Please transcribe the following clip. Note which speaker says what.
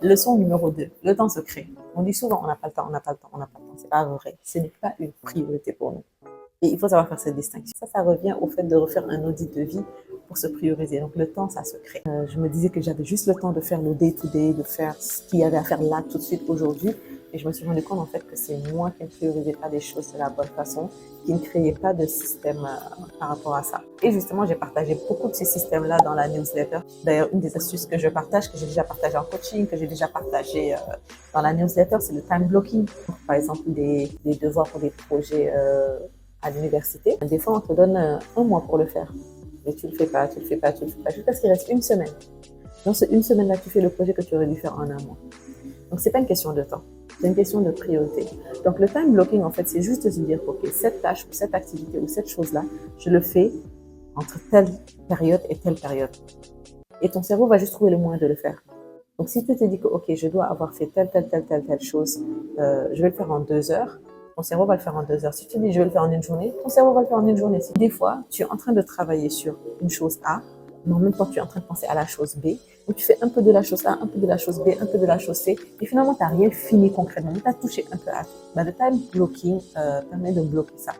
Speaker 1: Leçon numéro 2, le temps se crée. On dit souvent on n'a pas le temps, on n'a pas le temps, on n'a pas le temps. C'est pas vrai. Ce n'est pas une priorité pour nous. Et il faut savoir faire cette distinction. Ça revient au fait de refaire un audit de vie pour se prioriser. Donc le temps, ça se crée. Je me disais que j'avais juste le temps de faire le day-to-day, de faire ce qu'il y avait à faire là tout de suite aujourd'hui. Et je me suis rendu compte en fait que c'est moi qui ne priorisais pas les choses de la bonne façon, qui ne créais pas de système par rapport à ça. Et justement, j'ai partagé beaucoup de ces systèmes-là dans la newsletter. D'ailleurs, une des astuces que je partage, que j'ai déjà partagé en coaching, que j'ai déjà partagé dans la newsletter, c'est le time blocking. Par exemple, des devoirs pour des projets à l'université. Des fois, on te donne un mois pour le faire. Mais tu le fais pas, tu le fais pas, tu le fais pas, jusqu'à ce qu'il reste une semaine. Dans cette une semaine-là, tu fais le projet que tu aurais dû faire en un mois. Donc, c'est pas une question de temps. C'est une question de priorité. Donc, le time blocking, en fait, c'est juste de se dire, OK, cette tâche ou cette activité ou cette chose-là, je le fais entre telle période et telle période. Et ton cerveau va juste trouver le moyen de le faire. Donc, si tu te dis que, OK, je dois avoir fait telle chose, je vais le faire en 2 heures, ton cerveau va le faire en 2 heures. Si tu dis, je vais le faire en une journée, ton cerveau va le faire en une journée. Des fois, tu es en train de travailler sur une chose A, mais en même temps, tu es en train de penser à la chose B. Donc, tu fais un peu de la chose A, un peu de la chose B, un peu de la chose C, et finalement, tu n'as rien fini concrètement, mais tu as touché un peu à tout. Le time blocking permet de bloquer ça.